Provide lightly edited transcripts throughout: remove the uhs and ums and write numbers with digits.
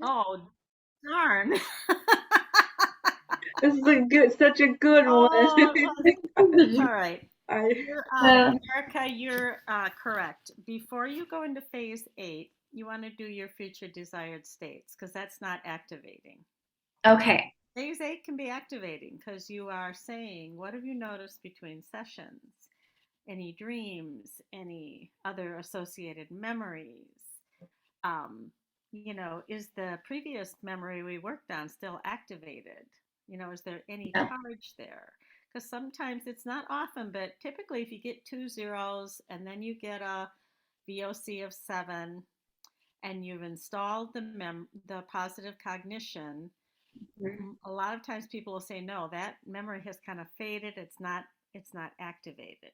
Oh, darn. This is such a good one. Oh, all right. I, You're, Uh, Erica, you're correct. Before you go into phase 8, you want to do your future desired states because that's not activating. okay. Phase 8 can be activating because you are saying, what have you noticed between sessions? Any dreams, any other associated memories? Um, is the previous memory we worked on still activated? Is there any Yeah. charge there? Because sometimes it's not often, but typically if you get two zeros and then you get a VOC of 7 and you've installed the positive cognition, a lot of times people will say no, that memory has kind of faded. It's not activated.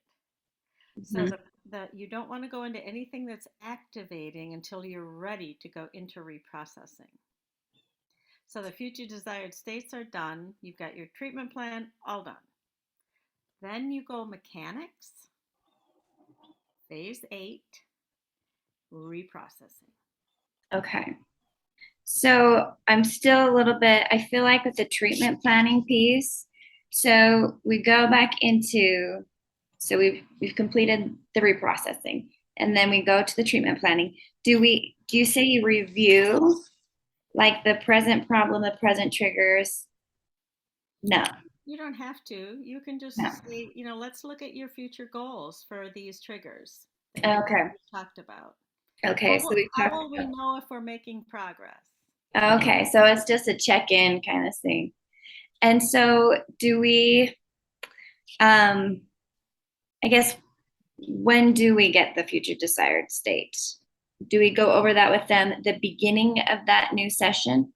So Mhm. the you don't want to go into anything that's activating until you're ready to go into reprocessing. So the future desired states are done. You've got your treatment plan all done. Then you go mechanics, phase 8, reprocessing. Okay. So I'm still a little bit, I feel like with the treatment planning piece, so we go back into, so we've completed the reprocessing and then we go to the treatment planning. Do you say you review like the present problem, the present triggers? No, You don't have to. You can no. just say, let's look at your future goals for these triggers that you Okay. talked about. Okay. How So will, we how talked will we know if we're making progress? okay, so it's just a check-in kind of thing. And so do we I guess when do we get the future desired state? Do we go over that with them at the beginning of that new session?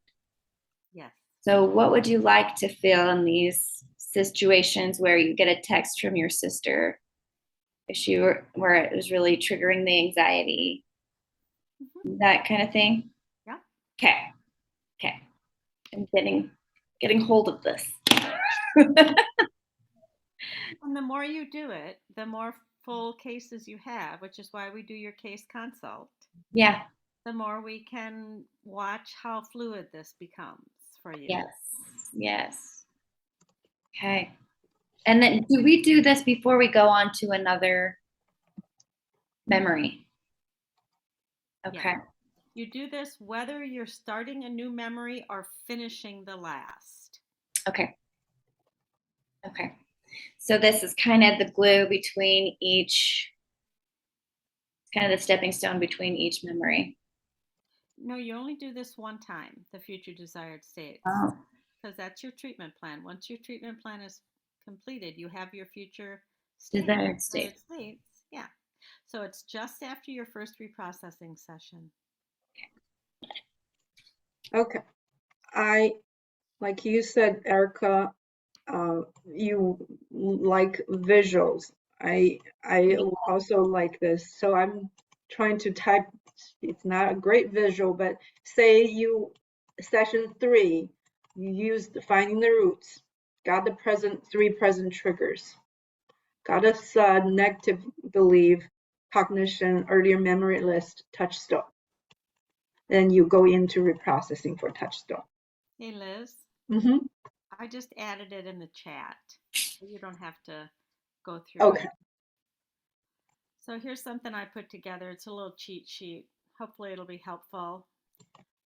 Yes. So what would you like to feel in these situations where you get a text from your sister if she were where it was really triggering the anxiety, Hmm. that kind of thing? Yeah. Okay. Okay. I'm getting hold of this. And the more you do it, the more full cases you have, which is why we do your case consult, Yeah. the more we can watch how fluid this becomes for you. Yes. Yes. Okay. And then do we do this before we go on to another memory? Yeah. Okay. You do this whether you're starting a new memory or finishing the last. Okay. Okay. So this is kind of the glue between each, kind of the stepping stone between each memory. No, you only do this one time, the future desired states, Oh, because that's your treatment plan. Once your treatment plan is completed, you have your future desired desired state. states. Yeah. So it's just after your first reprocessing session. okay. I, like you said, Erica, you like visuals. I also like this. So I'm trying to type. It's not a great visual, but say you session 3, you used finding the roots, got the present 3 present triggers, got a negative belief, cognition, earlier memory list, touchstone. Then you go into reprocessing for touchstone. Hey, Liz, Hmm. I just added it in the chat. So you don't have to go through it. Okay. So here's something I put together. It's a little cheat sheet. Hopefully, it'll be helpful.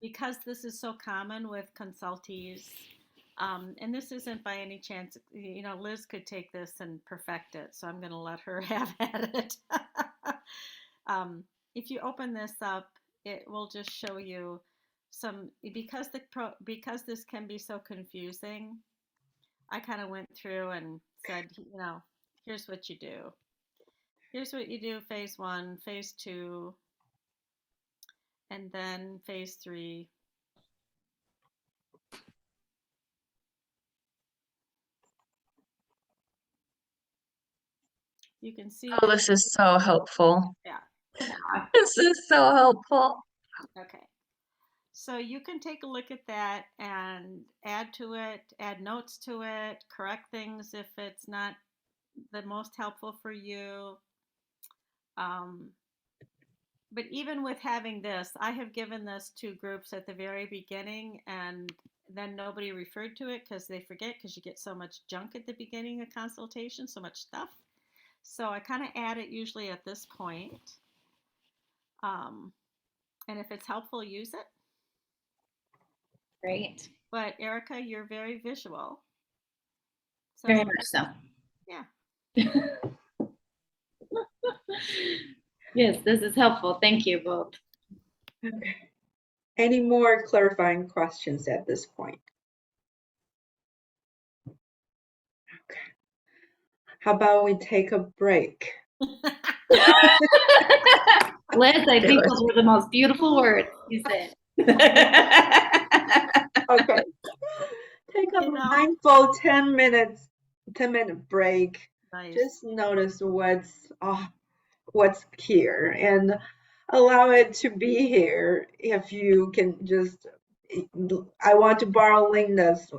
Because this is so common with consultees, and this isn't by any chance, Liz could take this and perfect it, so I'm going to let her have at it. um, if you open this up, it will just show you some because this can be so confusing. I kind of went through and said, here's what you do. Here's what you do phase 1, phase 2, and then phase 3. You can see Oh, that. this is so helpful. Yeah. This is so helpful. Okay. So you can take a look at that and add to it, add notes to it, correct things if it's not the most helpful for you. Um, But even with having this, I have given this to groups at the very beginning, and then nobody referred to it because they forget, because you get so much junk at the beginning of consultation, so much stuff. So I kind of add it usually at this point. Um, and if it's helpful, use it. Great. But Erica, you're very visual. So, Very much so. yeah. Yes, this is helpful. Thank you both. Okay. Any more clarifying questions at this point? Okay. How about we take a break? Liz, I think it. those were the most beautiful words you said. Okay. Take a You know? mindful 10-minute break. Nice. Just notice what's here and allow it to be here. If you can just, I want to borrow Linda's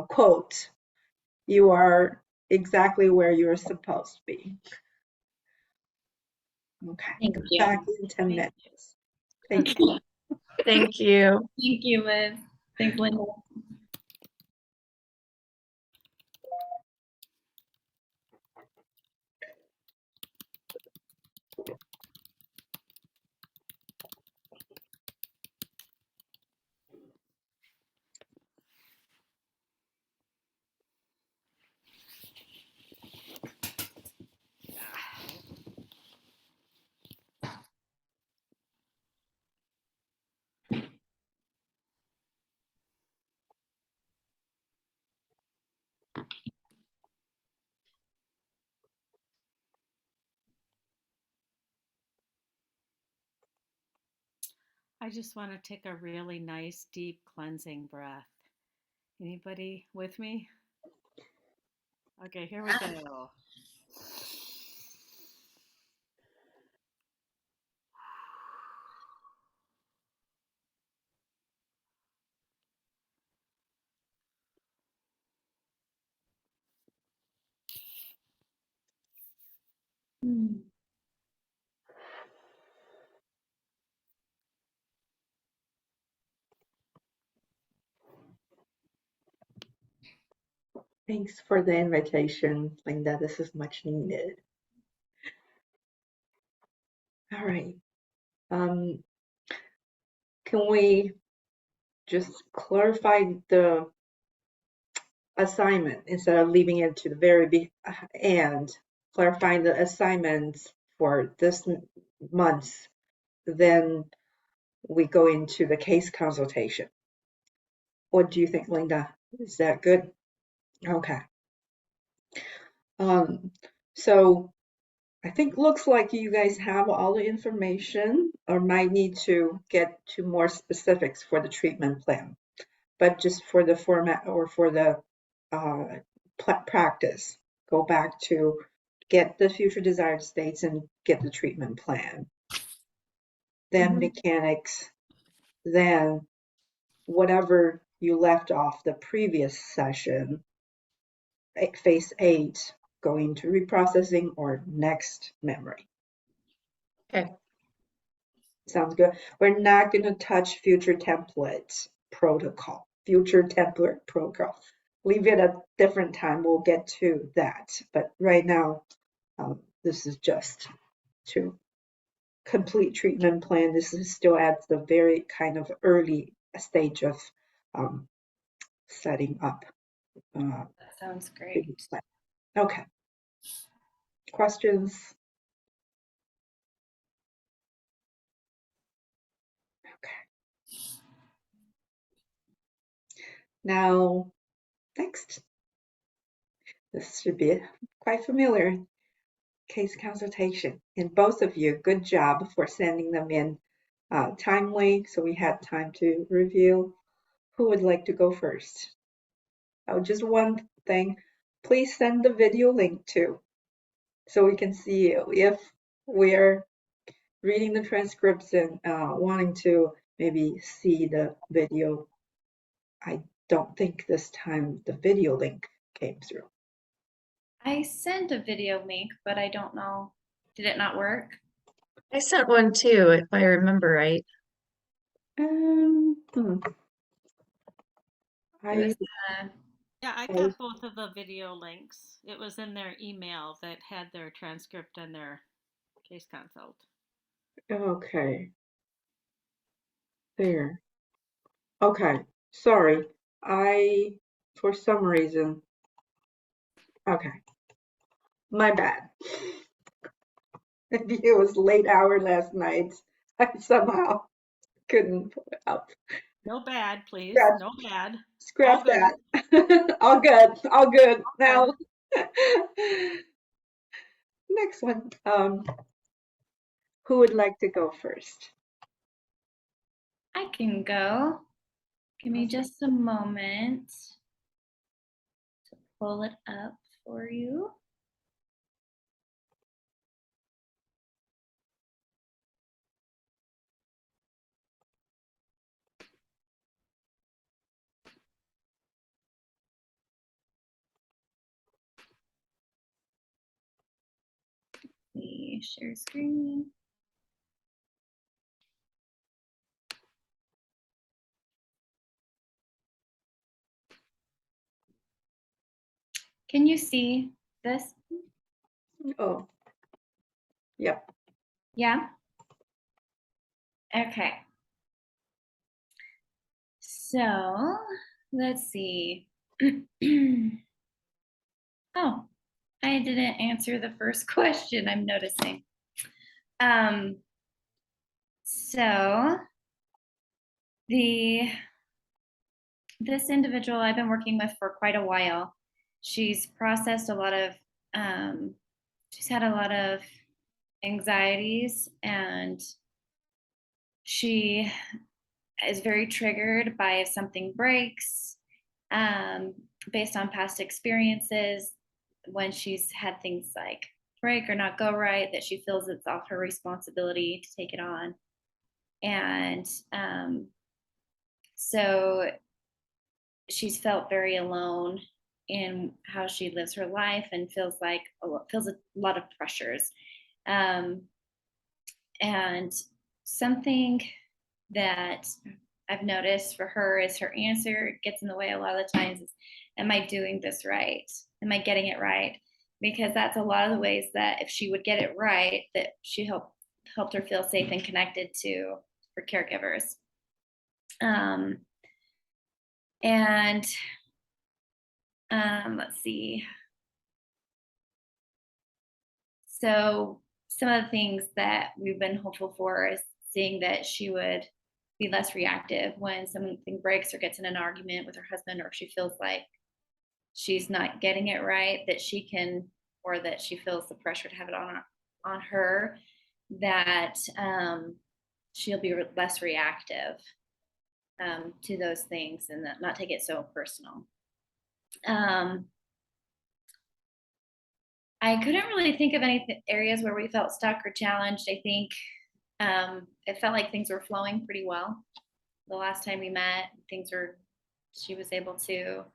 quote, you are exactly where you're supposed to be. Okay. Thank Come you. back in 10 minutes. Thank Okay. you. Thank you. Thank you, Liz. Thanks, Linda. I just want to take a really nice, deep cleansing breath. Anybody with me? Okay, here we go. Thanks for the invitation, Linda. This is much needed. All right. Can we just clarify the assignment instead of leaving it to the very end, clarifying the assignments for this month, then we go into the case consultation. What do you think, Linda? Is that good? Okay. So I think looks like you guys have all the information or might need to get to more specifics for the treatment plan. But just for the format or for the practice, go back to get the future desired states and get the treatment plan. Then mechanics, then whatever you left off the previous session, phase 8, going to reprocessing or next memory. Okay. Sounds good. We're not going to touch future template protocol. Leave it at a different time. We'll get to that. But right now, this is just to complete treatment plan. This is still at the very kind of early stage of setting up. That sounds great. Okay. Questions? Okay. Now, next. This should be quite familiar. Case consultation. And both of you, good job for sending them in timely, so we had time to review. Who would like to go first? Oh, just one thing. Please send the video link too, so we can see you. If we're reading the transcripts and wanting to maybe see the video, I don't think this time the video link came through. I sent a video link, but I don't know. Did it not work? I sent one too, if I remember right. Hmm. It was, Yeah, I I got both of the video links. It was in their email that had their transcript and their case consult. okay. There. Okay. Sorry. For some reason, okay. My bad. Maybe it was late hour last night. I somehow couldn't pull it up. No bad, please. Scratch, No bad. All scratch good. that. All good. All good. Now, Good. next one. Who would like to go first? I can go. Give me just a moment to pull it up for you. The share screen. Can you see this? Oh, yep. Yeah? Okay. So let's see. Oh, I didn't answer the first question, I'm noticing. So this individual I've been working with for quite a while. She's processed a lot of, she's had a lot of anxieties, and she is very triggered by if something breaks, based on past experiences. When she's had things like break or not go right, that she feels it's off her responsibility to take it on. And so she's felt very alone in how she lives her life, and feels a lot of pressures. Um, and something that I've noticed for her is her answer gets in the way a lot of the times is, am I doing this right? Am I getting it right? Because that's a lot of the ways that if she would get it right, that she helped her feel safe and connected to her caregivers. And let's see. So some of the things that we've been hopeful for is seeing that she would be less reactive when something breaks or gets in an argument with her husband, or if she feels like she's not getting it right, that she can, or that she feels the pressure to have it on her, that she'll be less reactive to those things, and not take it so personal. I couldn't really think of any areas where we felt stuck or challenged. I think it felt like things were flowing pretty well. The last time we met, she was able to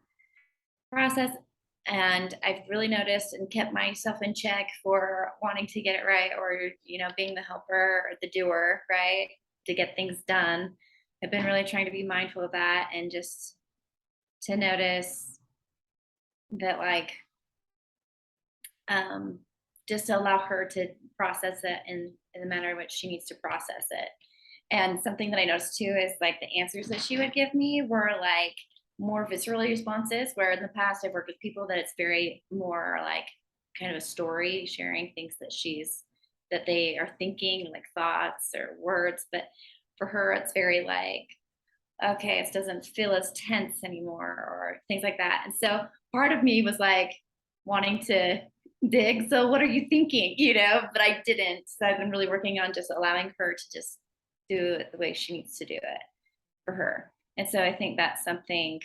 process. And I've really noticed and kept myself in check for wanting to get it right, or, being the helper or the doer, right, to get things done. I've been really trying to be mindful of that, and just to notice that, just to allow her to process it in the manner in which she needs to process it. And something that I noticed too is the answers that she would give me were more viscerally responses, where in the past I've worked with people that it's very more kind of a story, sharing things that they are thinking, thoughts or words. But for her, it's very okay, it doesn't feel as tense anymore, or things like that. And so part of me was wanting to dig. So what are you thinking? But I didn't. So I've been really working on just allowing her to just do it the way she needs to do it for her. And so I think that's something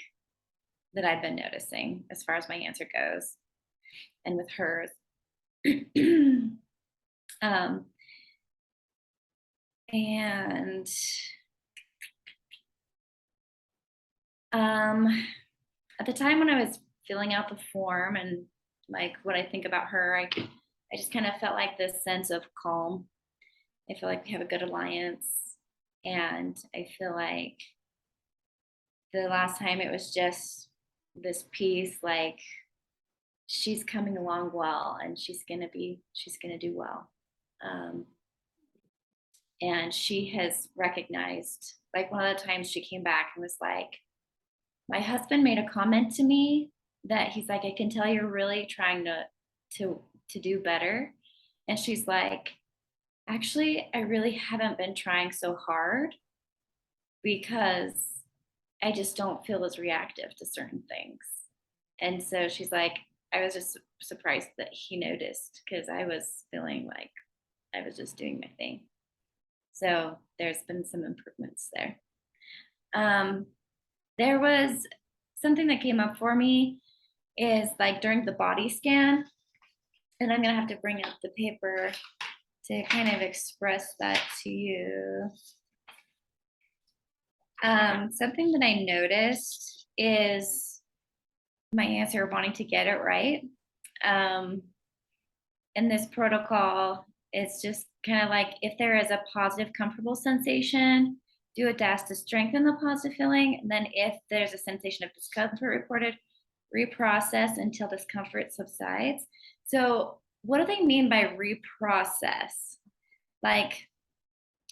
that I've been noticing as far as my answer goes, and with hers. And at the time when I was filling out the form and what I think about her, I just kind of felt this sense of calm I feel like we have a good alliance. And I feel like the last time it was just this piece, like she's coming along well and she's gonna do well. And she has recognized, like one of the times she came back and was like, my husband made a comment to me that he's like, I can tell you're really trying to do better. And she's like, actually, I really haven't been trying so hard because I just don't feel as reactive to certain things. And so she's like, I was just surprised that he noticed because I was feeling like I was just doing my thing. So there's been some improvements there. There was something that came up for me is like during the body scan, and I'm gonna have to bring up the paper to kind of express that to you. Something that I noticed is my answer wanting to get it right. In this protocol, it's just kind of like if there is a positive, comfortable sensation, do a DAS to strengthen the positive feeling. And then if there's a sensation of discomfort reported, reprocess until discomfort subsides. So what do they mean by reprocess? Like,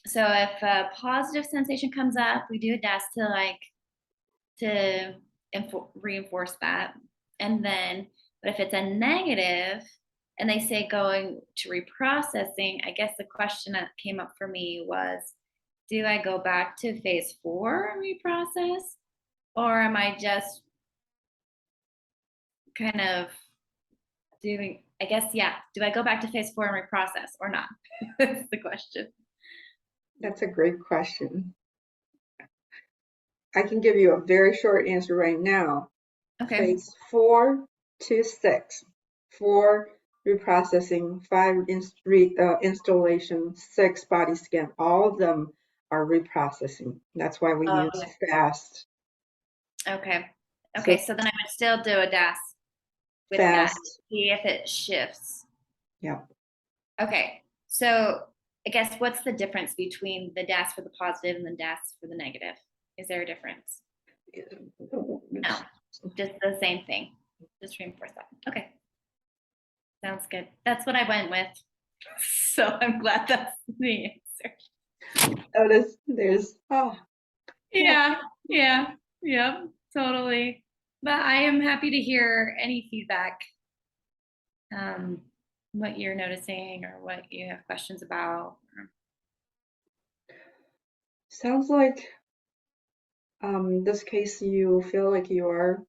so if a positive sensation comes up, we do a DAS to reinforce that. And then, but if it's a negative and they say going to reprocessing, I guess the question that came up for me was, do I go back to phase 4 and reprocess? Or am I just kind of doing, I guess, yeah, do I go back to phase 4 and reprocess or not? That's the question. That's a great question. I can give you a very short answer right now. Okay. Phase 4 to 6. 4 reprocessing, 5 installation, 6 body scan. All of them are reprocessing. That's why we use FAST. Okay. Okay. So then I would still do a DAS with that, see if it shifts. Yeah. Okay. So I guess what's the difference between the DAS for the positive and the DAS for the negative? Is there a difference? No, just the same thing. Just reinforce that. Okay. Sounds good. That's what I went with. So I'm glad that's the answer. Oh, there's Yeah, totally. But I am happy to hear any feedback, what you're noticing or what you have questions about. sounds like this case you feel like you are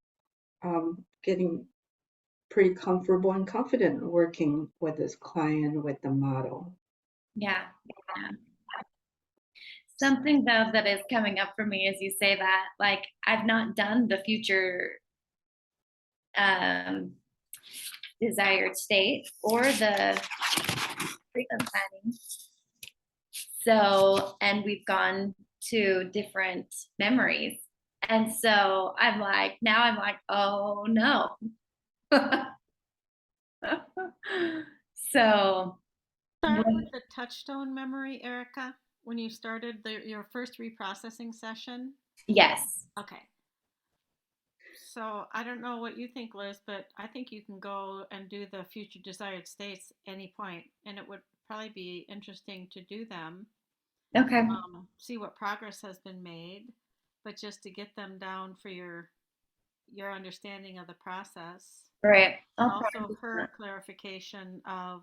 getting pretty comfortable and confident working with this client with the model. Yeah. Something though that is coming up for me as you say that, like I've not done the future desired state or the treatment planning. So, and we've gone to different memories. And so I'm like, oh no. So Start with the touchstone memory, Erica, when you started your first reprocessing session. yes. Okay. So I don't know what you think, Liz, but I think you can go and do the future desired states any point, and it would probably be interesting to do them. Okay. See what progress has been made, but just to get them down for your understanding of the process. Right. And also her clarification of,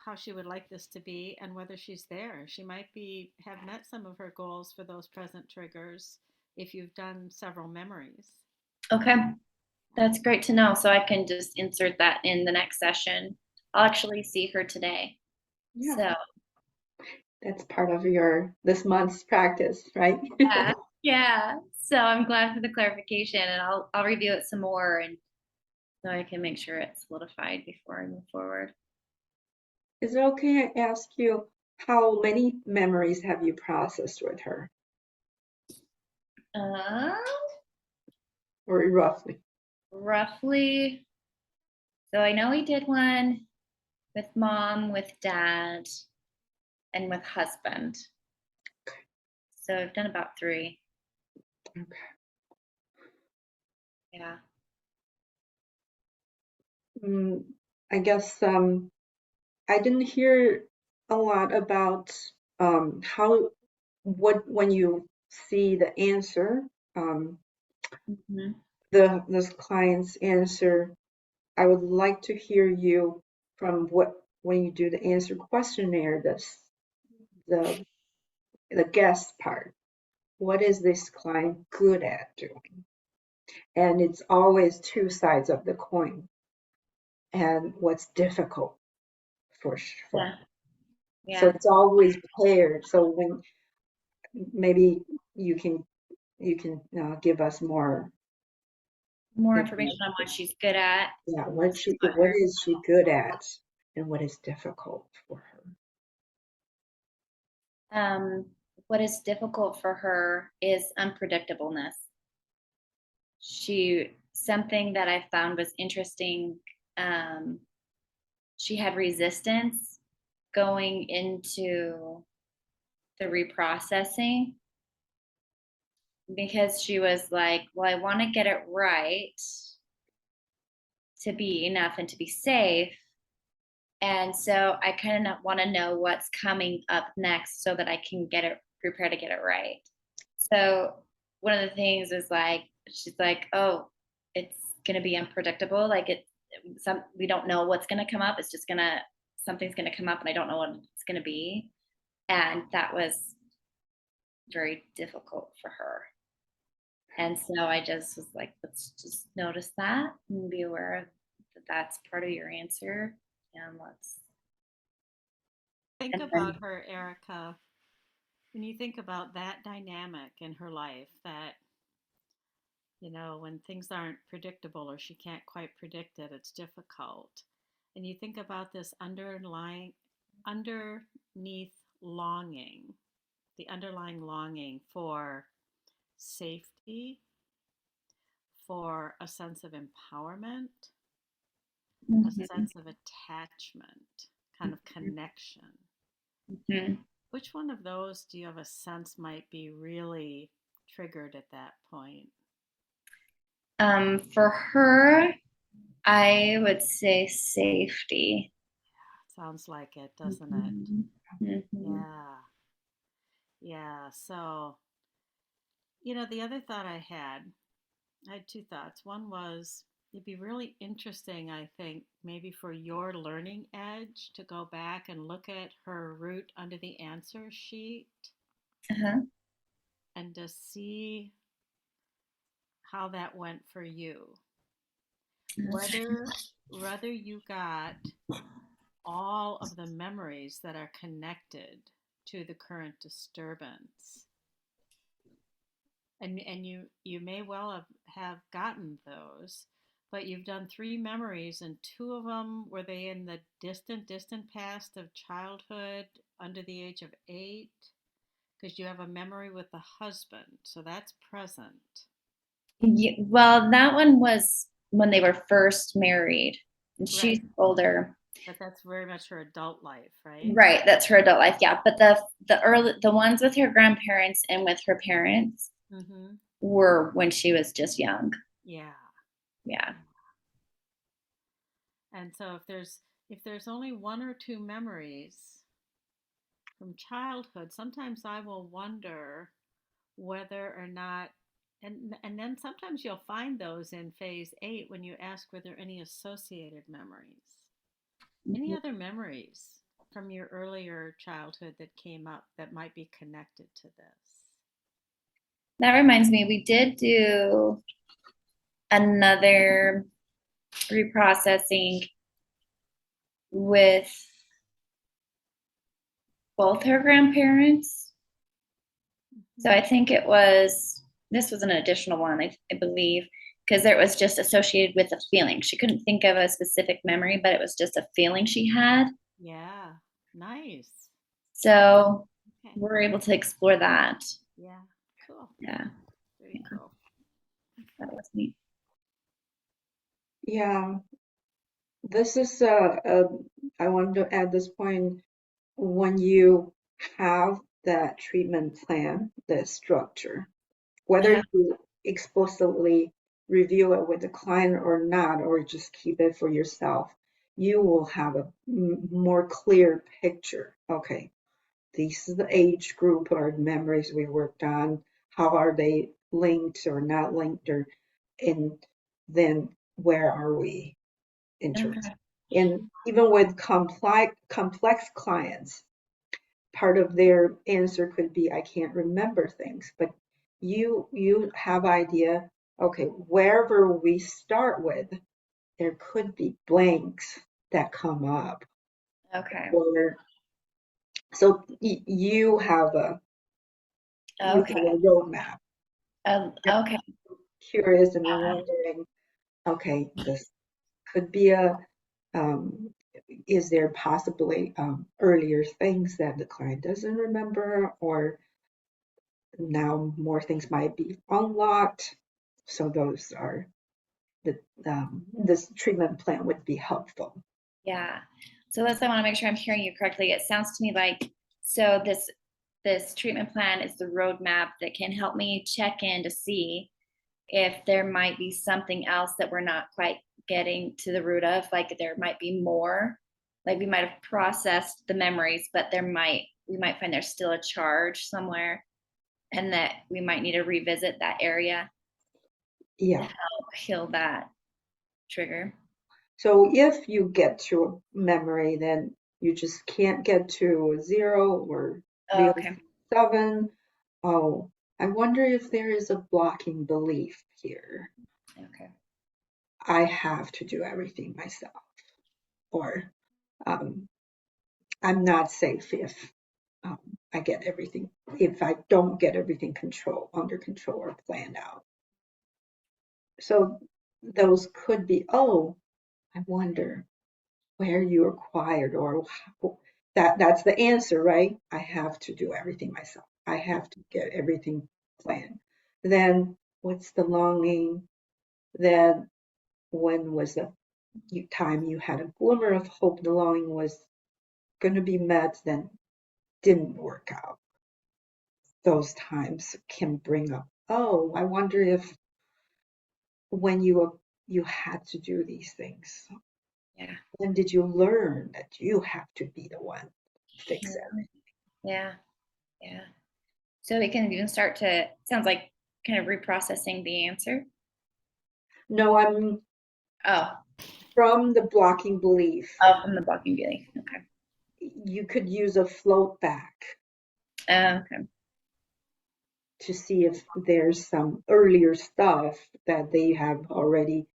how she would like this to be and whether she's there. She might have met some of her goals for those present triggers if you've done several memories. Okay. That's great to know. So I can just insert that in the next session. I'll actually see her today. Yeah. So that's part of this month's practice, right? Yeah. So I'm glad for the clarification, and I'll review it some more, and so I can make sure it's solidified before I move forward. Is it okay I ask you how many memories have you processed with her? Or roughly? Roughly. So I know we did one with mom, with dad, and with husband. So I've done about 3. Okay. Yeah. I guess I didn't hear a lot about when you see the answer, Mhm. this client's answer. I would like to hear you from when you do the answer questionnaire, the guess part. What is this client good at doing? And it's always two sides of the coin. And what's difficult for Yeah. so Yeah. it's always paired. So when maybe you can give us more More information information. on what she's good at. Yeah, Versus what is she good at, and what is difficult for her? What is difficult for her is unpredictableness. Something that I found was interesting. She had resistance going into the reprocessing because she was like, well, I want to get it right to be enough and to be safe. And so I kind of want to know what's coming up next so that I can get it prepared to get it right. So one of the things is like, she's like, oh, it's going to be unpredictable. We don't know what's going to come up. It's just something's going to come up and I don't know what it's going to be. And that was very difficult for her. And so I just was like, let's just notice that and be aware that that's part of your answer. And Think and about then, her, Erica. When you think about that dynamic in her life, that, when things aren't predictable or she can't quite predict it, it's difficult. And you think about this underneath longing, the underlying longing for safety, for a sense of empowerment, a Mhm, sense of attachment, kind of connection. mhm. Which one of those do you have a sense might be really triggered at that point? For her, I would say safety. Sounds like it, doesn't it? Mhm, mhm, Yeah. Yeah. So, the other thought I had two thoughts. One was it'd be really interesting, I think, maybe for your learning edge to go back and look at her root under the answer sheet uh-huh, and to see how that went for you. okay, Whether you got all of the memories that are connected to the current disturbance. And you may well have gotten those, but you've done 3 memories, and 2 of them were they in the distant past of childhood under the age of 8, because you have a memory with the husband, so that's present. Well, that one was when they were first married. And she's Right, older. but that's very much her adult life, right? Right, that's her adult life, yeah. But the ones with her grandparents and with her parents Mm-hmm. were when she was just young. Yeah. Yeah. And so if there's only 1 or 2 memories from childhood, sometimes I will wonder whether or not, and then sometimes you'll find those in phase 8 when you ask were there any associated memories, any Mhm. other memories from your earlier childhood that came up that might be connected to this. That reminds me, we did do another reprocessing with both her grandparents. So I think this was an additional one, I believe, because it was just associated with a feeling. She couldn't think of a specific memory, but it was just a feeling she had. Yeah, nice. So Okay. we're able to explore that. Yeah, cool. Yeah, Very yeah, cool. that was neat. Yeah, this is I wanted to add this point when you have that treatment plan, the structure, whether you explicitly review it with the client or not, or just keep it for yourself, you will have a more clear picture. Okay, this is the age group or memories we worked on. How are they linked or not linked, or and then where are we interested? Okay. And even with complex clients, part of their answer could be, I can't remember things, but you have idea, okay, wherever we start with, there could be blanks that come up. Okay. Or so you have a Okay. roadmap. Okay. Curious and wondering, okay, this could be a is there possibly earlier things that the client doesn't remember, or now more things might be unlocked. So those are this treatment plan would be helpful. Yeah. So Liz, I want to make sure I'm hearing you correctly. It sounds to me like so this treatment plan is the roadmap that can help me check in to see if there might be something else that we're not quite getting to the root of. Like there might be more. Like we might have processed the memories, but we might find there's still a charge somewhere, and that we might need to revisit that area to Yeah. help heal that trigger. So if you get to a memory, then you just can't get to a 0 or Oh, okay. 7. Oh, I wonder if there is a blocking belief here. Okay. I have to do everything myself, or I'm not safe if I get everything, if I don't get everything under control or planned out. So those could be, oh, I wonder where you acquired, or that's the answer, right? I have to do everything myself. I have to get everything planned. Then what's the longing? Then when was the time you had a glimmer of hope the longing was going to be met, then didn't work out? Those times can bring up, oh, I wonder if when you had to do these things, Yeah. when did you learn that you have to be the one fix it? Yeah. Yeah. So we can even start to, sounds like kind of reprocessing the answer. No, I'm Oh, from the blocking belief. from the blocking belief. Okay. You could use a float back Okay. to see if there's some earlier stuff that they have already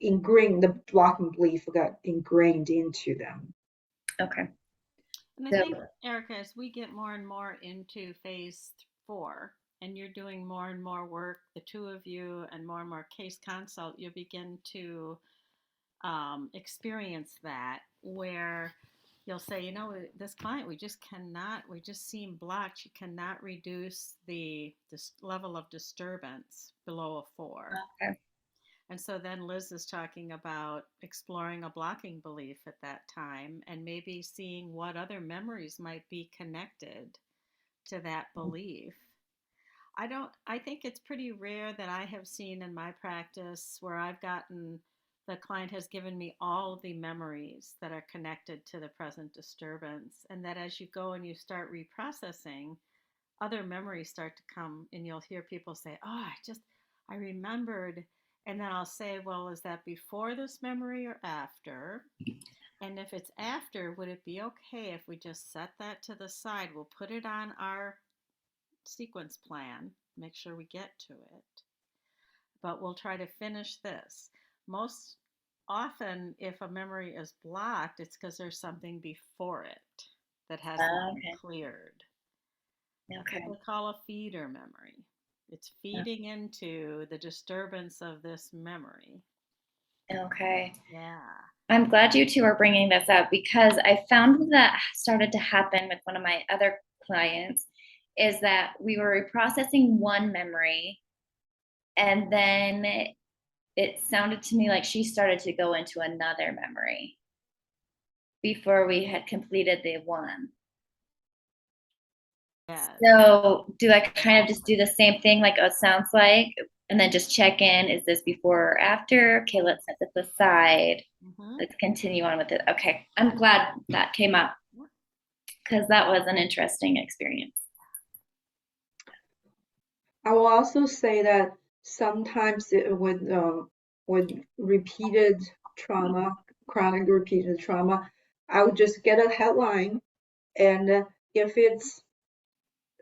ingrained, the blocking belief got ingrained into them. Okay. And I So, think, Erica, as we get more and more into phase 4, and you're doing more and more work, the two of you, and more case consult, you begin to experience that, where you'll say, this client, we just seem blocked. She cannot reduce this level of disturbance below a 4. okay. And so then Liz is talking about exploring a blocking belief at that time, and maybe seeing what other memories might be connected to that belief. I think it's pretty rare that I have seen in my practice where the client has given me all of the memories that are connected to the present disturbance, and that as you go and you start reprocessing, other memories start to come, and you'll hear people say, "Oh, I remembered." And then I'll say, "Well, is that before this memory or after?" And if it's after, would it be okay if we just set that to the side? We'll put it on our sequence plan, make sure we get to it, but we'll try to finish this. Most often, if a memory is blocked, it's because there's something before it that hasn't been Okay. cleared. That's Okay. what they call a feeder memory. It's feeding into the disturbance of this memory. Okay. Yeah. I'm glad you two are bringing this up, because I found that started to happen with one of my other clients is that we were reprocessing one memory, and then it sounded to me like she started to go into another memory before we had completed the one. Yes. So do I kind of just do the same thing like it sounds like, and then just check in, is this before or after? Okay, let's set this aside. Mhm. Let's continue on with it. Okay, I'm glad that came up because that was an interesting experience. I will also say that sometimes with repeated trauma, chronic repeated trauma, I would just get a headline, and if it's,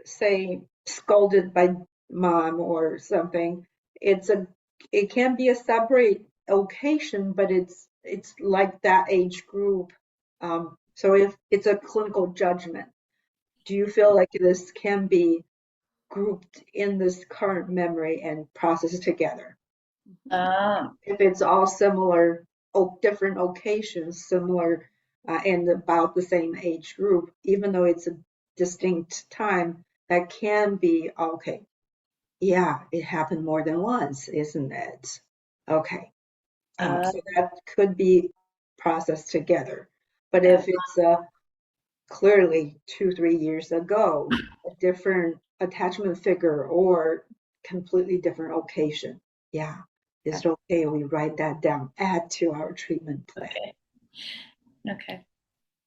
say, scolded by mom or something, it can be a separate occasion, but it's like that age group. So if it's a clinical judgment, do you feel like this can be grouped in this current memory and processed together? If it's all similar, different occasions, similar, and about the same age group, even though it's a distinct time, that can be okay. Yeah, it happened more than once, isn't it? Okay. So that could be processed together. But if it's clearly 2, 3 years ago, a different attachment figure or completely different occasion, yeah, it's okay. We write that down, add to our treatment plan. Okay,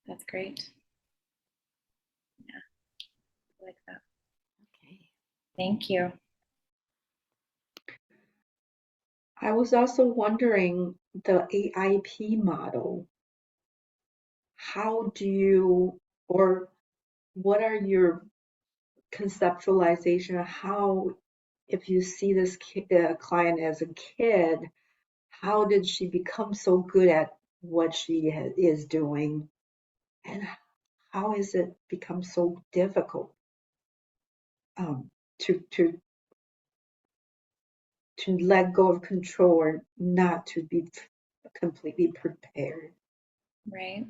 that's great. Yeah, I like that. Okay. Thank you. I was also wondering the AIP model. How do you, or what are your conceptualization of how, if you see this client as a kid, how did she become so good at what she is doing, and how has it become so difficult um, to let go of control or not to be completely prepared? Right.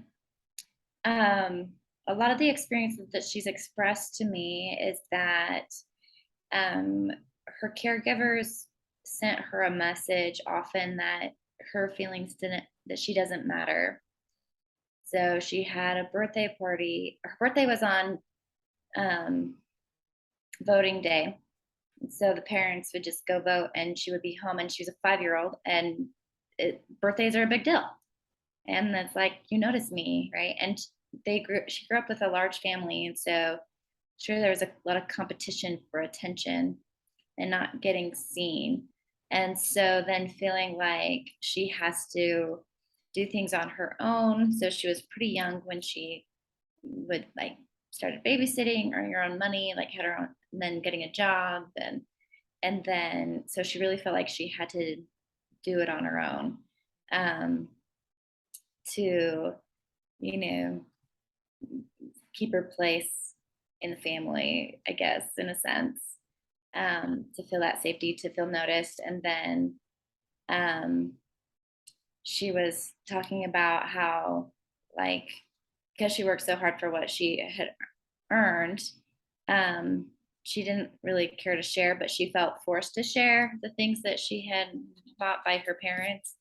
A lot of the experiences that she's expressed to me is that her caregivers sent her a message often that her feelings didn't, that she doesn't matter. So she had a birthday party. Her birthday was on voting day. So the parents would just go vote and she would be home, and she was a 5-year-old, and birthdays are a big deal. And that's like, you notice me, right? And she grew up with a large family. And so sure, there was a lot of competition for attention and not getting seen. And so then feeling like she has to do things on her own. So she was pretty young when she would like started babysitting, earning her own money, like had her own, and then getting a job, and then so she really felt like she had to do it on her own, to, you know, keep her place in the family, I guess, in a sense, to feel that safety, to feel noticed. And then she was talking about how, like, because she worked so hard for what she had earned, she didn't really care to share, but she felt forced to share the things that she had bought by her parents,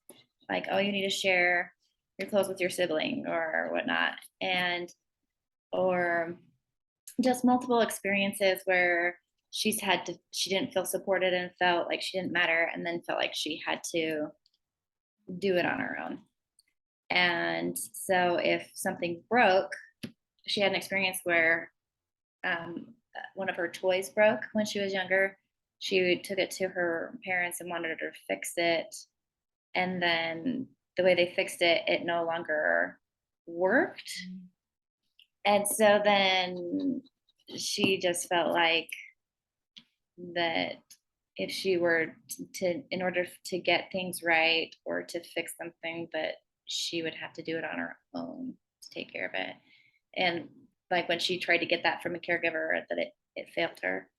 like, oh, you need to share your clothes with your sibling or whatnot. And or just multiple experiences where she didn't feel supported and felt like she didn't matter, and then felt like she had to do it on her own. And so if something broke, she had an experience where one of her toys broke when she was younger. She took it to her parents and wanted her to fix it. And then the way they fixed it, it no longer worked. And so then she just felt like that if she were to, in order to get things right or to fix something, that she would have to do it on her own to take care of it. And like when she tried to get that from a caregiver, that it failed her.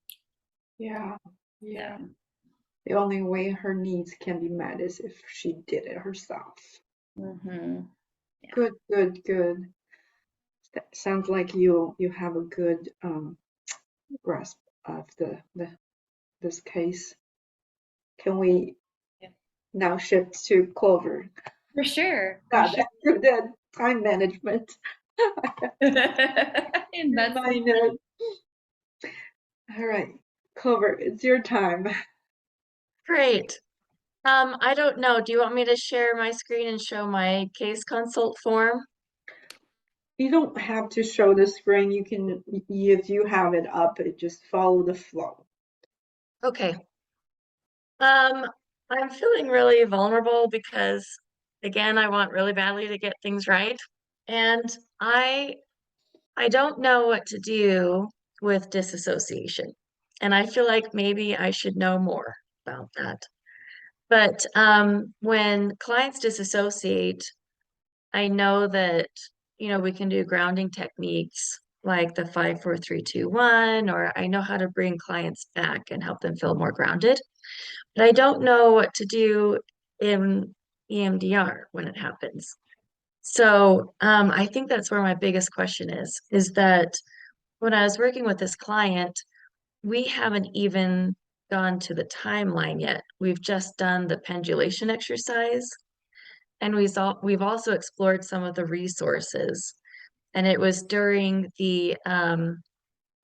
Yeah, yeah. So, The only way her needs can be met is if she did it herself. yeah. Good, good, good. That sounds like you have a good grasp of this case. Can we now shift to Clover? For sure. That's good. Time management. And that's Reminded. All right, Clover, it's your time. Great. I don't know. Do you want me to share my screen and show my case consult form? You don't have to show the screen. You can, if you have it up, just follow the flow. Okay. Um, I'm feeling really vulnerable because again, I want really badly to get things right. And I I don't know what to do with disassociation. And I feel like maybe I should know more about that. But when clients disassociate, I know that, we can do grounding techniques like the 5, 4, 3, 2, 1, or I know how to bring clients back and help them feel more grounded. But I don't know what to do in EMDR when it happens. So I think that's where my biggest question is that when I was working with this client, we haven't even gone to the timeline yet. We've just done the pendulation exercise, and we've also explored some of the resources. And it was during the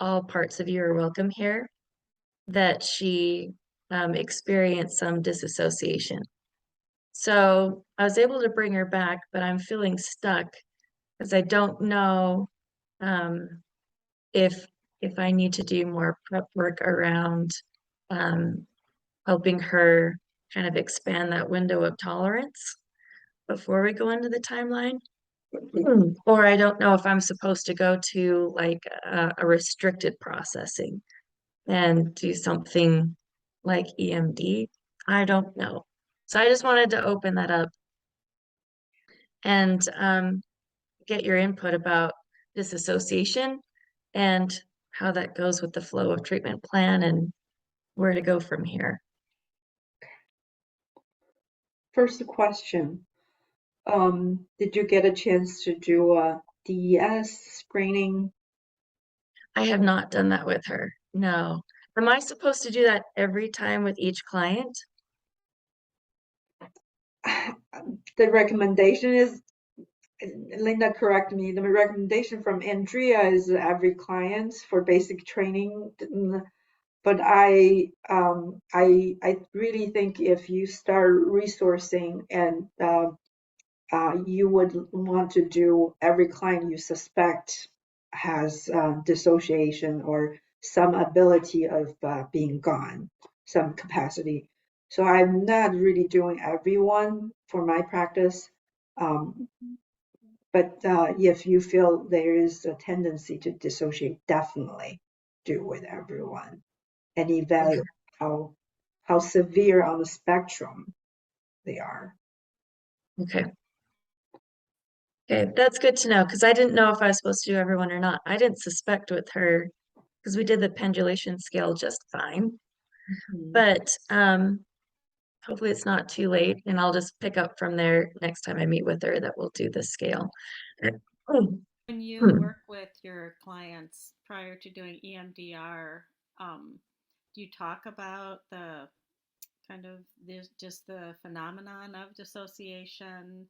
All Parts of You Are Welcome here that she experienced some disassociation. So I was able to bring her back, but I'm feeling stuck because I don't know um, if I need to do more prep work around um, helping her kind of expand that window of tolerance before we go into the timeline. Or I don't know if I'm supposed to go to like a restricted processing and do something like EMD. I don't know. So I just wanted to open that up and get your input about disassociation and how that goes with the flow of treatment plan and where to go from here. First question. Did you get a chance to do a DES screening? I have not done that with her. No. Am I supposed to do that every time with each client? The recommendation is, Linda, correct me, the recommendation from Andrea is every client for basic training. But I really think if you start resourcing and you would want to do every client you suspect has dissociation or some ability of being gone, some capacity. So I'm not really doing everyone for my practice. Um, but if you feel there is a tendency to dissociate, definitely do with everyone and Okay. evaluate how severe on the spectrum they are. Okay. Okay. That's good to know because I didn't know if I was supposed to do everyone or not. I didn't suspect with her because we did the pendulation scale just fine. Mhm. But hopefully it's not too late and I'll just pick up from there next time I meet with her that we'll do the scale. When you work with your clients prior to doing EMDR, do you talk about the kind of this, just the phenomenon of dissociation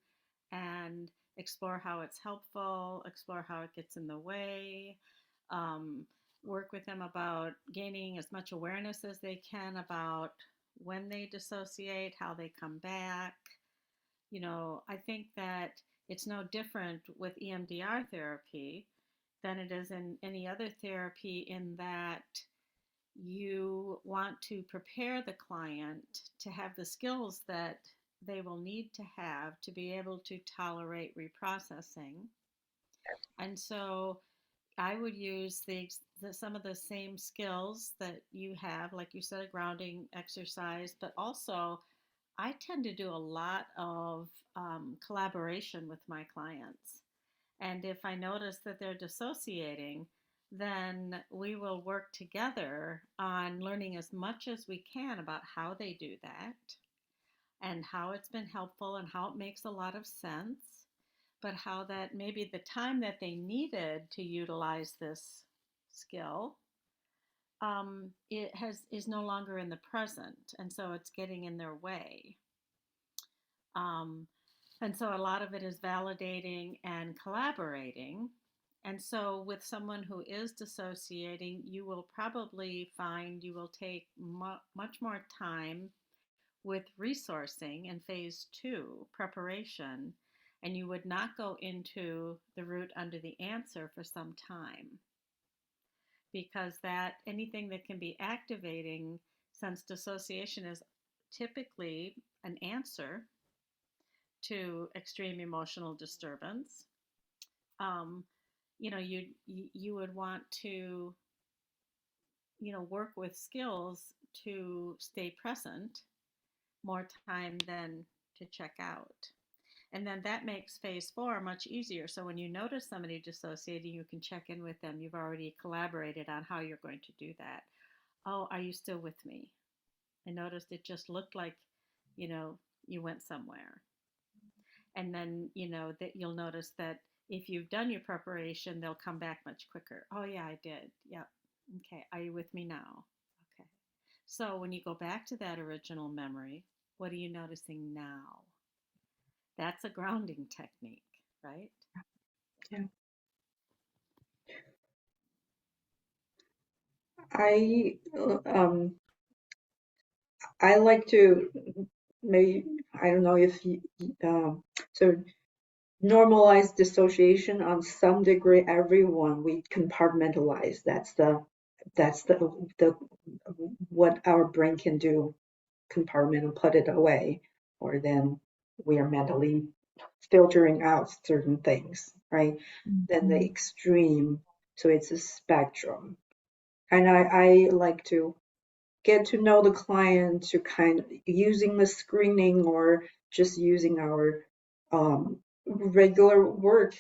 and explore how it's helpful, explore how it gets in the way, um, work with them about gaining as much awareness as they can about when they dissociate, how they come back. I think that it's no different with EMDR therapy than it is in any other therapy, in that you want to prepare the client to have the skills that they will need to have to be able to tolerate reprocessing. And so I would use some of the same skills that you have, like you said, a grounding exercise, but also I tend to do a lot of collaboration with my clients. And if I notice that they're dissociating, then we will work together on learning as much as we can about how they do that and how it's been helpful and how it makes a lot of sense, but how that maybe the time that they needed to utilize this skill, it has is no longer in the present, and so it's getting in their way. Um, and so a lot of it is validating and collaborating. And so, with someone who is dissociating, you will probably find you will take much more time with resourcing in phase two, preparation, and you would not go into the root under the answer for some time because that anything that can be activating, since dissociation is typically an answer to extreme emotional disturbance, um, you would want to work with skills to stay present more time than to check out. And then that makes phase four much easier. So when you notice somebody dissociating, you can check in with them. You've already collaborated on how you're going to do that. Oh, are you still with me? I noticed it just looked like, you went somewhere. And then, that you'll notice that if you've done your preparation, they'll come back much quicker. Oh, yeah, I did. Yep. Okay. Are you with me now? Okay. So when you go back to that original memory, what are you noticing now? That's a grounding technique, right? Yeah. I I like to maybe, I don't know if you, so normalize dissociation on some degree. Everyone, we compartmentalize. That's the what our brain can do, compartment and put it away, or then we are mentally filtering out certain things, right? Then the extreme, so it's a spectrum. And I like to get to know the client to kind of using the screening or just using our regular work.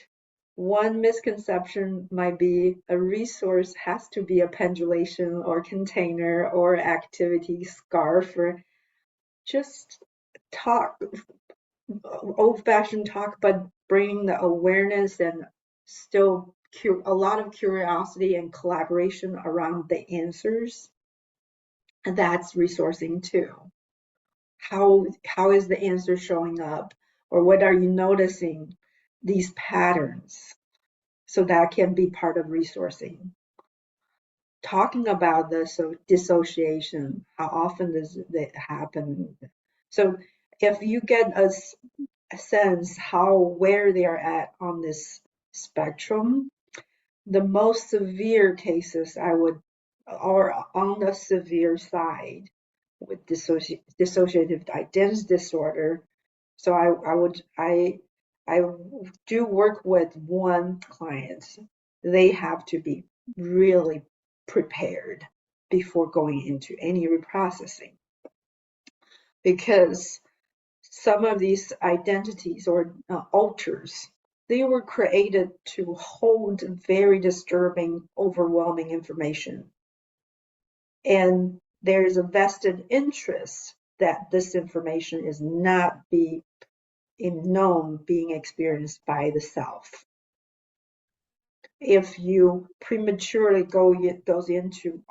One misconception might be a resource has to be a pendulation or container or activity scarf or just talk, old-fashioned talk, but bringing the awareness and still a lot of curiosity and collaboration around the answers. And that's resourcing too. How is the answer showing up, or what are you noticing, these patterns? So that can be part of resourcing. Talking about this, so dissociation, how often does it happen? So if you get a sense where they are at on this spectrum, the most severe cases are on the severe side with dissociative identity disorder. So I do work with one client. They have to be really prepared before going into any reprocessing, because some of these identities or alters, they were created to hold very disturbing, overwhelming information. And there's a vested interest that this information is not being experienced by the self. If you prematurely goes into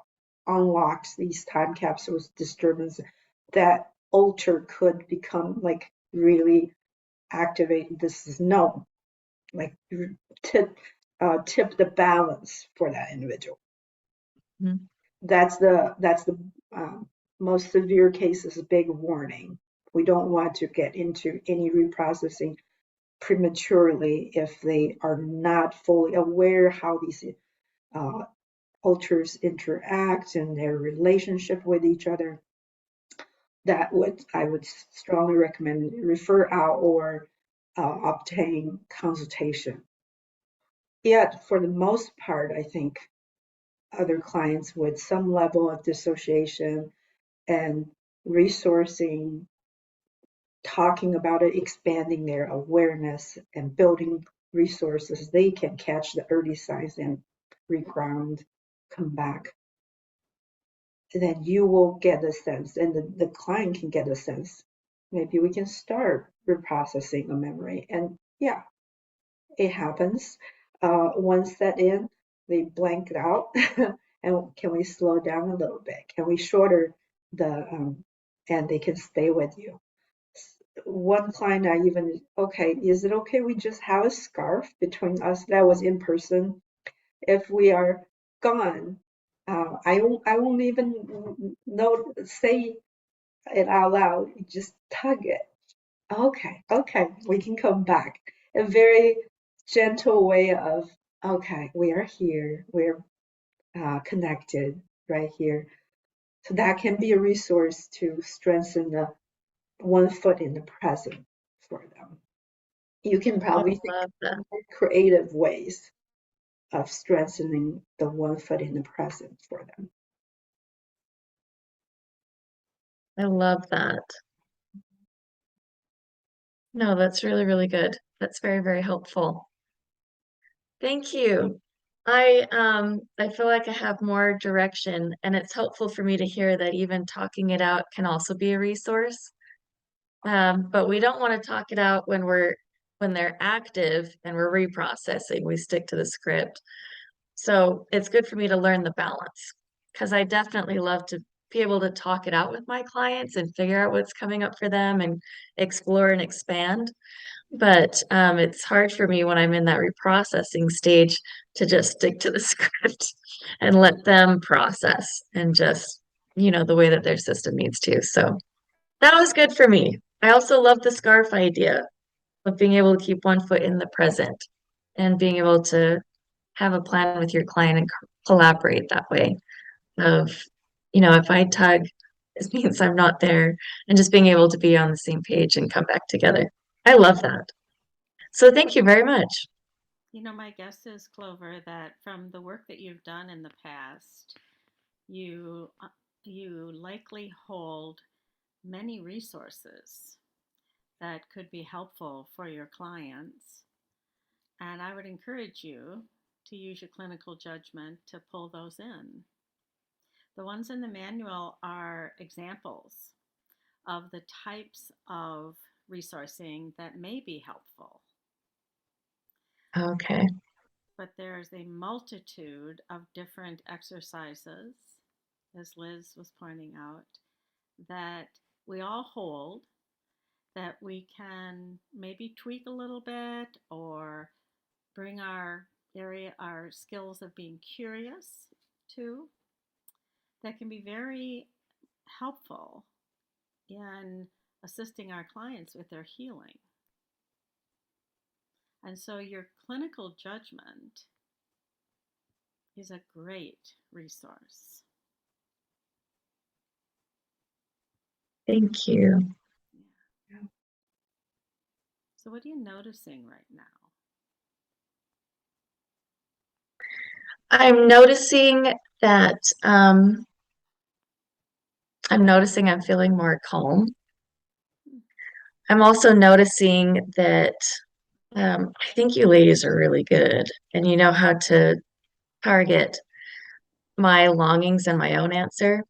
unlocks these time capsules disturbance, that alter could become like really activate. This is known, like tip the balance for that individual. Mhm. That's the most severe cases. Big warning. We don't want to get into any reprocessing prematurely if they are not fully aware how these alters interact and their relationship with each other. I would strongly recommend refer out or obtain consultation. Yet, for the most part, I think other clients with some level of dissociation and resourcing, talking about it, expanding their awareness and building resources, they can catch the early signs and reground, come back. And then you will get a sense, and the client can get a sense. Maybe we can start reprocessing a memory. And yeah, it happens. Once set in, they blank it out. And can we slow down a little bit? Can we shorter and they can stay with you. One client, okay, is it okay we just have a scarf between us? That was in person. if we are gone, I won't even say it out loud. You just tug it. Okay, okay, we can come back. A very gentle way of, okay, we are here, we're connected right here. So that can be a resource to strengthen the one foot in the present for them. You can I probably think love that. of more creative ways of strengthening the one foot in the present for them. I love that. No, that's really, really good. That's very, very helpful. Thank you. I feel like I have more direction, and it's helpful for me to hear that even talking it out can also be a resource. But we don't want to talk it out when they're active and we're reprocessing. We stick to the script. So it's good for me to learn the balance because I definitely love to be able to talk it out with my clients and figure out what's coming up for them and explore and expand. But it's hard for me when I'm in that reprocessing stage to just stick to the script and let them process and just, the way that their system needs to. So that was good for me. I also love the scarf idea of being able to keep one foot in the present and being able to have a plan with your client and collaborate that way of, if I tug, it means I'm not there and just being able to be on the same page and come back together. I love that. So thank you very much. My guess is, Clover, that from the work that you've done in the past, you you likely hold many resources that could be helpful for your clients. And I would encourage you to use your clinical judgment to pull those in. The ones in the manual are examples of the types of resourcing that may be helpful. Okay. But there's a multitude of different exercises, as Liz was pointing out, that we all hold that we can maybe tweak a little bit or bring our skills of being curious to, that can be very helpful in assisting our clients with their healing. And so your clinical judgment is a great resource. Thank you. Yeah. So what are you noticing right now? I'm noticing that I'm feeling more calm. I'm also noticing that I think you ladies are really good and you know how to target my longings and my own answer.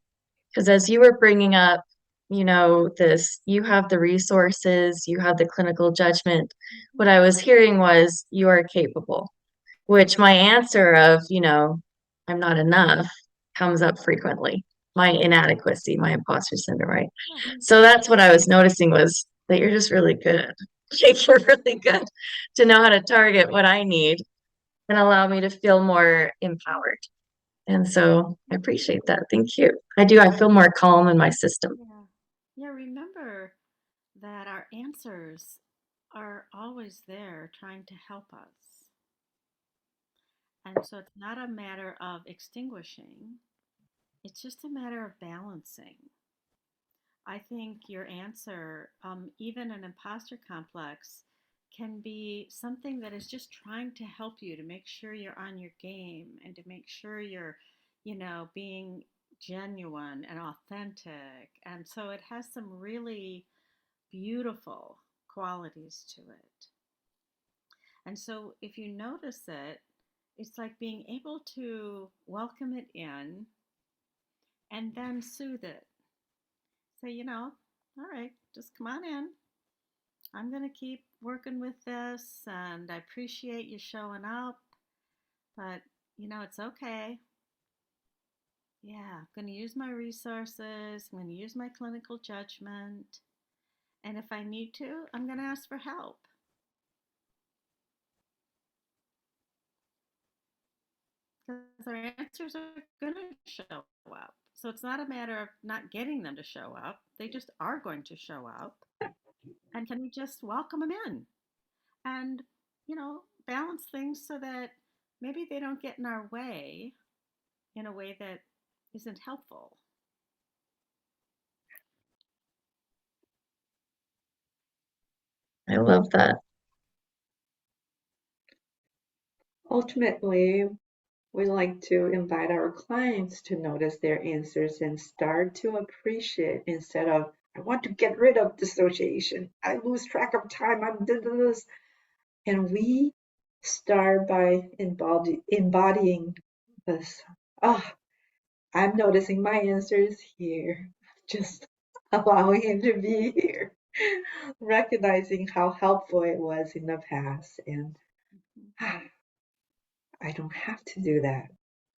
Because as you were bringing up, you have the resources, you have the clinical judgment. What I was hearing was you are capable, which my answer of, I'm not enough comes up frequently. My inadequacy, my imposter syndrome, right? So that's what I was noticing was that you're just really good. Like you're really good to know how to target what I need and allow me to feel more empowered. And so I appreciate that. Thank you. I do. I feel more calm in my system. Yeah. Yeah, remember that our answers are always there trying to help us. And so it's not a matter of extinguishing, it's just a matter of balancing. I think your answer, even an imposter complex, can be something that is just trying to help you to make sure you're on your game and to make sure you're, being genuine and authentic. And so it has some really beautiful qualities to it. And so if you notice it, it's like being able to welcome it in and then soothe it. Say, all right, just come on in. I'm going to keep working with this and I appreciate you showing up, but it's okay. Yeah, I'm going to use my resources. I'm going to use my clinical judgment. And if I need to, I'm going to ask for help. because our answers are going to show up. So it's not a matter of not getting them to show up. They just are going to show up. And can we just welcome them in and, balance things so that maybe they don't get in our way in a way that isn't helpful? I love that. Ultimately, we like to invite our clients to notice their answers and start to appreciate instead of, I want to get rid of dissociation. I lose track of time. I'm this. And we start by embodying this. Ah, I'm noticing my answers here. Just allowing him to be here. Recognizing how helpful it was in the past. And I don't have to do that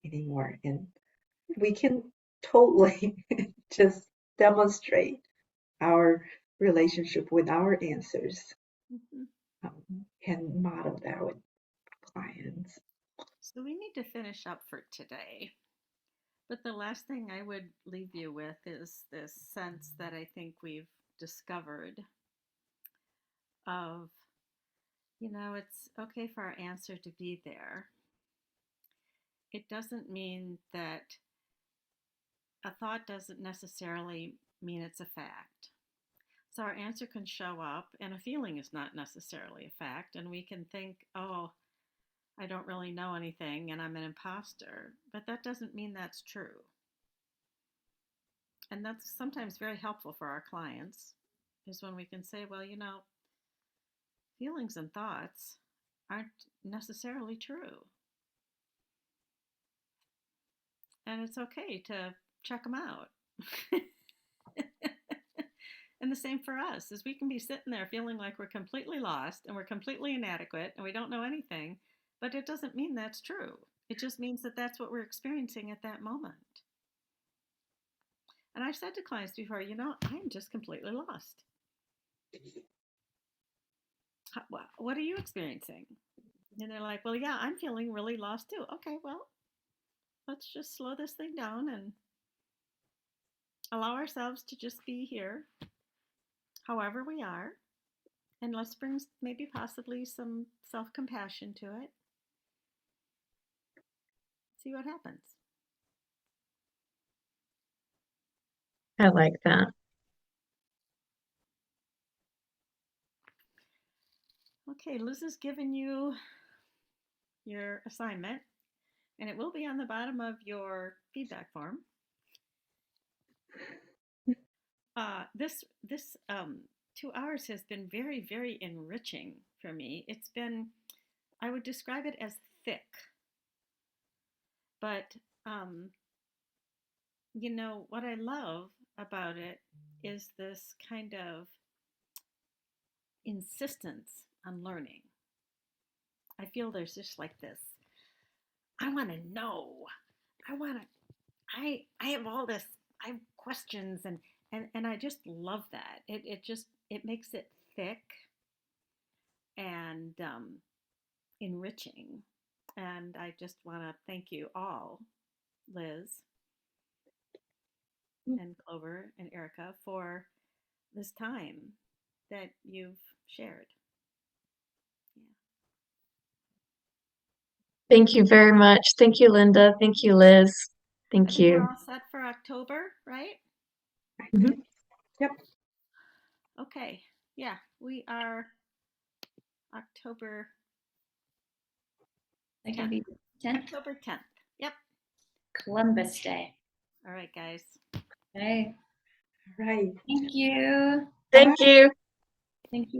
anymore. And we can totally just demonstrate our relationship with our answers and model that with clients. So we need to finish up for today. But the last thing I would leave you with is this sense that I think we've discovered of, it's okay for our answer to be there. It doesn't mean that a thought doesn't necessarily mean it's a fact. So our answer can show up, and a feeling is not necessarily a fact. And we can think, oh, I don't really know anything and I'm an imposter. But that doesn't mean that's true. And that's sometimes very helpful for our clients, is when we can say, well, feelings and thoughts aren't necessarily true. And it's okay to check them out. And the same for us, is we can be sitting there feeling like we're completely lost and we're completely inadequate and we don't know anything, but it doesn't mean that's true. It just means that that's what we're experiencing at that moment. And I've said to clients before, I'm just completely lost. What are you experiencing? And they're like, well, yeah, I'm feeling really lost too. Okay, well, let's just slow this thing down and allow ourselves to just be here however we are. And let's bring maybe possibly some self-compassion to it. See what happens. I like that. Okay, Liz has given you your assignment, and it will be on the bottom of your feedback form. This 2 hours has been very, very enriching for me. It's been, I would describe it as thick, but what I love about it is this kind of insistence on learning. I feel there's just like this, I want to know. I have all this, I have questions, and I just love that. It makes it thick and enriching. And I just want to thank you all, Liz and Clover and Erica, for this time that you've shared. Thank you very much. Thank you, Linda. Thank you, Liz. Thank We're you. all set for October, right? Mhm. Yep. Okay. Yeah, we are October That could be 10th, October 10th. Yep. Columbus Day. All right, guys. Okay. Right. Thank you. Thank you. Thank you.